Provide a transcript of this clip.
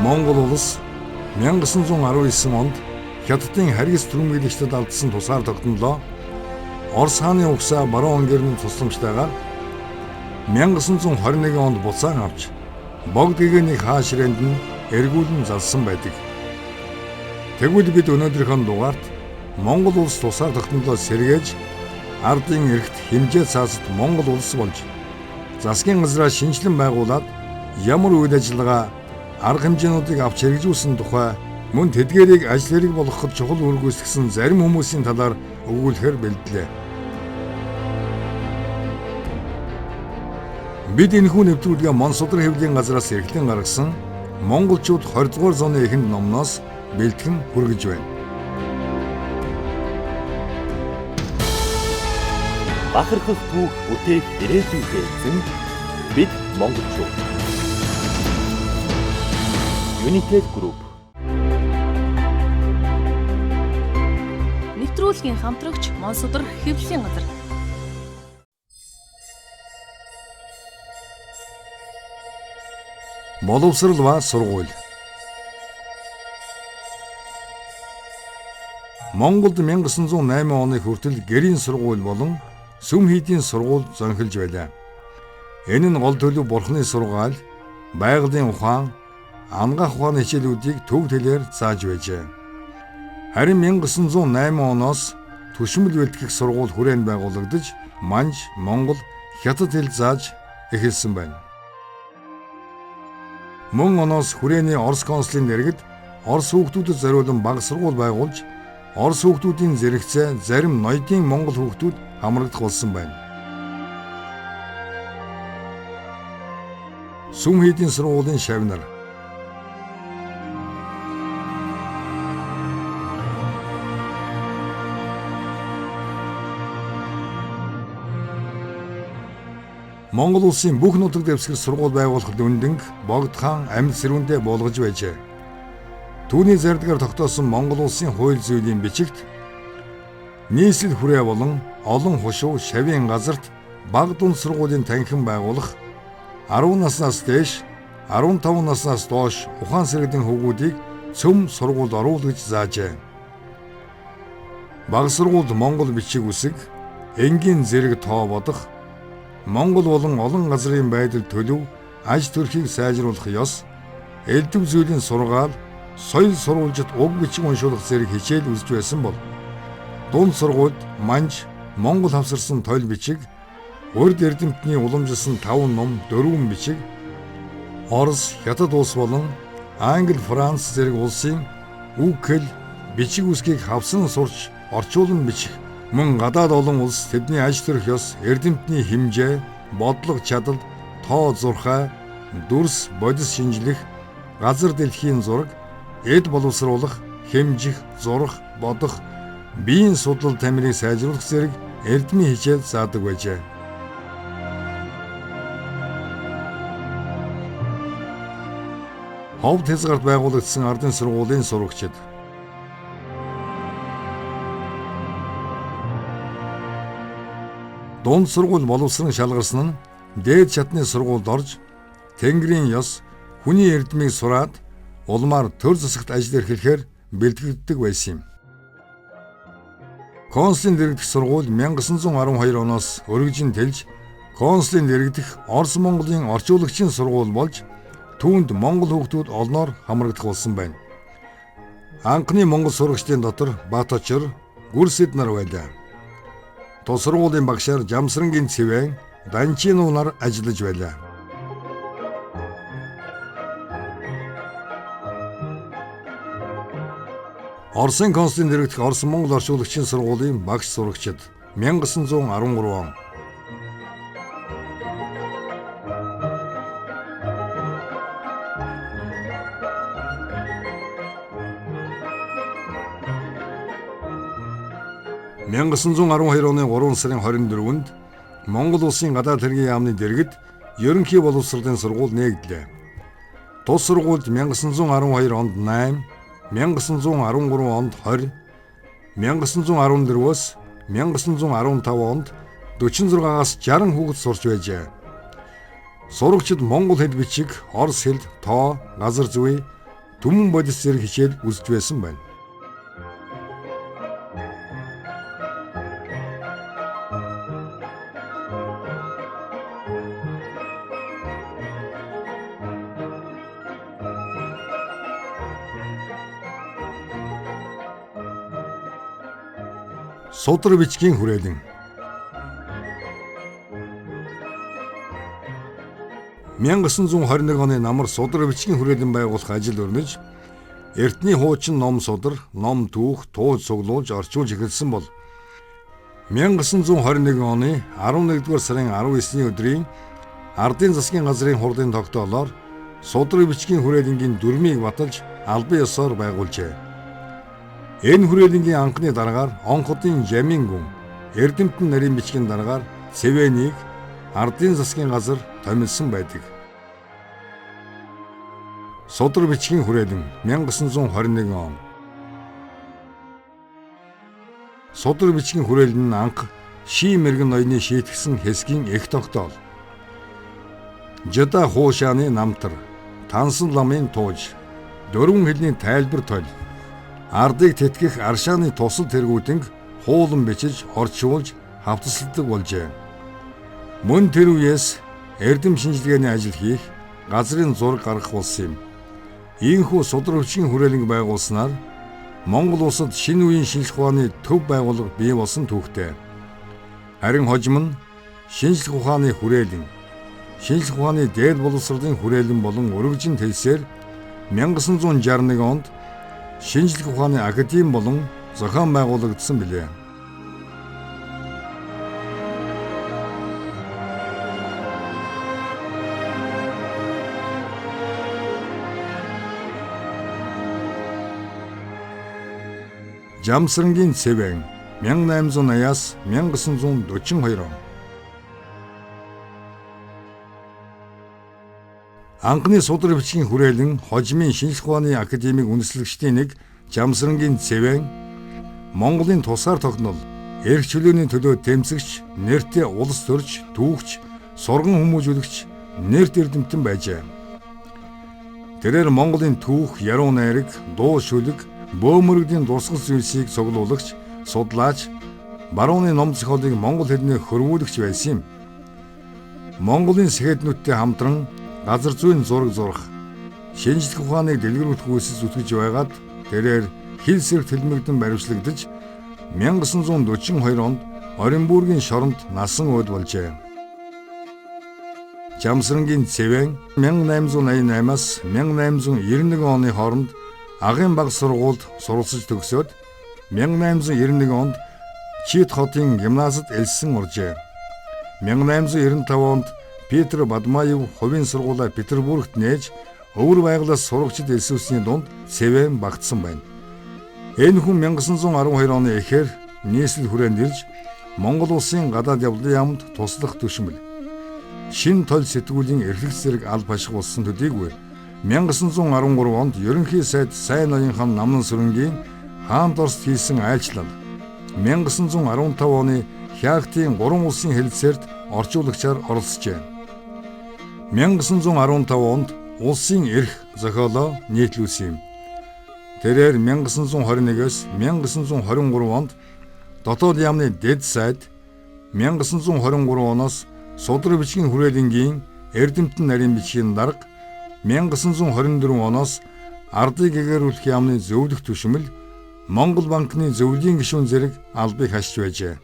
Монгол улс 1919 онд Хятадын харгас түрэмгийлэгчдэд алдсан тусгаар тогтнолоо. Орос хааны угсаа баруун ангирны тусламжтайгаар 1921 онд буцаан авч богд гэгэний хаашранд нь эргүүлэн залсан байдаг. Тэгвэл бид өнөөдрийнхөө дугаарт Монгол улс тусгаар тогтнолоо сэргээж ардын эрхт хэмжээ цаасд Монгол улс болж засгийн газраа шинжилэн байгуулад ямар үйл ажиллагаа арга хэмжээнүүдийг авч хэрэгжүүлсэн тухай мөн тэдгээрийг ажил хэрэг болгоход чухал үр гүйцэтгсэн зарим хүмүүсийн талаар өгүүлэхээр бэлдлээ. Бид энэхүү нэвтрүүлгээ Монсодрын хэвлэлийн газраас эрхлэн гаргасан Монголчууд 20 дугаар зууны эхэнд номноос бэлтгэн хүргэж байна. Бахархах түүх бүтээх ирээдүйн хэлсэн бид монголчууд. United Group. Нэвтрүүлгийн хамтрагч Монсодрын хэвлэлийн газар. Боловсрал ба сургууль. Монголд 1908 оны хүртэл гэрийн сургууль болон сүм хийдийн сургууль зонхилж байлаа. Энэ нь гол төлөв бурхны сургаал, байгалийн ухаан, ангаах ухааны хичээлүүдийг төв төлөөр зааж байжээ. Харин 1908 оноос төшмөл бэлтгэх сургууль хүрээнд байгуулагдаж, Манж, Монгол, Хятад хэл зааж эхэлсэн байна. Мөн оноос хүрээний Орос консулын дэргэд Орос хүүхдүүдэд зориулан бага сургууль байгуулж, Орос хүүхдүүдийн зэрэгцээ зарим ноёдын Монгол хүүхдүүд хамрагдах болсон байна. Сүм хийдийн сургуулийн шавнар. Монгол улсын бүх нутаг дэвсгэр сургууль байгуулахад үндэнг Богд хаан амьд сэрүүндээ буулгаж байжээ. Түүний зардгаар тогтоосон Монгол улсын хууль зүйлийн бичигт нийслэл хүрээ болон олон хушуу шавийн газарт бага дунд сургуулийн танхим байгуулах, 10 наснаас дээш, 15 наснаас доош ухаан сэргэдийн хүүгүүдийг цөм сургуульд оруул гэж заажээ. Бага сургуульд Монгол бичиг үсэг, энгийн зэрэг тоо бодох, Монгол болон олон газрын байдал төлөв, аж төрхийг сайжруулах ёс, элдв зүйлийн сургаал, соёл сурвалжит уг бичиг уншуулах зэрэг хичээл үзэж байсан бол дунд сургуульд Манж, Монгол хавсарсан тойл бичиг, урд эрдэмтний уламжилсан 5 ном, 4 бичиг, Орос, Хятад улс болон Англи, Франц зэрэг улсын үг хэл, бичиг үсгийг хавсан сурч орчуулан бичих, мөн гадаад олон улс тэдний аж төрх ёс, эрдэмтний хэмжээ, бодлого чадал, тоо зурхай, дүрс, бодис шинжлэх, газар дэлхийн зураг, эд боловсруулах, хэмжих, зурах, бодох, биеийн судлал тамирыг сайжруулах зэрэг эрдмийн хичээл заадаг байжээ. Ховд хязгаарт байгуулагдсан ардын сургуулийн сурагчид. Дунд сургууль боловсрон шалгарсан нь дээд чатны сургуульд орж Тэнгэрийн ёс, хүний эрдмийг сураад улмаар төр засагт ажил эрхлэхээр бэлтгэгддэг байсан юм. Консулын дэргэдэх сургууль 1912 оноос өргөжин тэлж консулын дэргэдэх Орос Монголын орчуулагчийн сургууль болж түүнд монгол хүүхдүүд олноор хамрагдах болсон байна. Анхны монгол сурагчдын дотор Баточор, Гүрсэд нар байлаа. Тус сургуулийн багшаар Жамсрангийн Цэвэн, Данчинуу нар ажиллаж байлаа. Оросын консулын дэргэдэх Орос Монгол орчуулагчийн сургуулийн багш сурагчид 1913 он. оны 3 сарын 24-нд Монгол улсын гадаад хэргийн яамны дэргэд ерөнхий боловсролын сургууль нээгдлээ. Тус сургуульд 1912 онд 8, 1913 онд 20, 1914-өөс 1915 онд 46-аас 60 хүүхэд сурч байжээ. Сурагчид монгол хэл бичиг, орос хэл, тоо, газар зүй, түмэн бодис зэрэг хичээл үзэж байсан байна. Судар бичгийн хүрээлэн 1921 оны намар судар бичгийн хүрээлэн байгуулах ажил өрнөж эртний хуучин ном судар, ном түүх, тууж цуглуулж орчуулж эхэлсэн бол 1921 оны 11-р сарын 19-ний өдрийн Ардын засгийн газрын хурлын тогтоолоор судар бичгийн хүрээлэнгийн дүрмийг баталж албан ёсоор байгуулжээ. Энэ хүрээлэнгийн анхны дараагаар Онходын Жамин гүн, Эрдэмтэн нарийн бичгийн дараагаар Цэвэнийг Ардын засгийн газар томилсон байдаг. Судар бичгийн хүрээлэн 1921 он. Судар бичгийн хүрээлэн нь анх Ший мэргэн ноёны шийтгсэн хэсгийн эх тогтоол. Жада хуушааны намтар, Тансан ламын тууж, дөрвөн хэлний тайлбар толь, ардыг тэтгэх аршааны тусал тэргүүдинг хуулан бичиж, орчуулж, хавтасладаг болжээ. Мөн тэр үеэс эрдэм шинжилгээний ажил хийх, газрын зураг гаргах болсон юм. Ийхүү судар бичгийн хүрээлэнг байгуулснаар Монгол улсад шинэ үеийн шинжлэх ухааны төв байгууллага бий болсон түүхтэй. Харин хожим нь шинжлэх ухааны хүрээлэн, шинжлэх ухааны дээд боловсролын хүрээлэн болон өргөжин хэлсээр 1961 онд шинжлэх ухааны академи болон зохион байгуулагдсан билээ. Жамсрангийн Цэвэн 1880-аас 1942 он. Анхны судар бичгийн хүрээлэн хожимын шинжлэх ухааны академиг үндэслэгчдийн нэг Жамсрангийн Цэвэн Монголын тусгаар тогтнол, эрх чөлөөний төлөө тэмцэгч, нэртэй улс төрч, түүхч, сурган хүмүүжүүлэгч, нэрт эрдэмтэн байжээ. Тэрээр Монголын түүх, яруу найраг, дуу шүлэг, бөөмөргөдийн дурсгал зүйлсийг цуглуулагч, судлаач, барууны ном зохиолыг монгол хэлнээр хөрвүүлэгч байсан юм. Монголын сэхэднүүдтэй хамтран газар зүйн зураг зурах, шинжлэх ухааныг дэлгэрүүлэх үйлс зүтгэж байгаад тэрээр хил сэрэг тэлмэгдэн баривчлагдаж 1942 онд Оренбургийн шоронд насан уйд болжээ. Жамсрангийн Цэвэн 1888-аас 1891 оны хооронд агын баг сургуульд суралцж төгсөөд 1891 онд Чит хотын гимназид элсэн оржээ. 1895 онд Питер Бадмаев хувийн сургуулаа Петербургт нээж өвөр байгалаас сурагчид элсүүлсний дунд Цэвэн багтсан байна. Энэ хүн 1912 оны эхээр нийслэл хүрээнд ирж Монгол улсын гадаад явдлын яамд туслах түшмэл. Шин тол сэтгүүлийн эрхлэгч зэрэг алба ашиг болсон төдийгүй 1913 онд ерөнхий сайд Сайн ноён хаан Намнан Сүрэнгийн хаант Оросд хийсэн айлчлал 1915 оны Хяактын 3 улсын хэлэлцээрт орчуулагчаар оролцжээ. 1915 онд улсын эрх зохиолоо нийтлүүлсэн юм. Тэрээр 1921-с 1923 онд дотоод яамны дэд сайд 1923 оноос судар бичгийн хүрээлэнгийн эрдэмтэн нарийн бичгийн дарга 1924 оноос ардыг гэгэрүүлэх яамны зөвлөх түшмэл Монгол банкны зөвлөлийн гишүүн зэрэг албыг хашиж байжээ.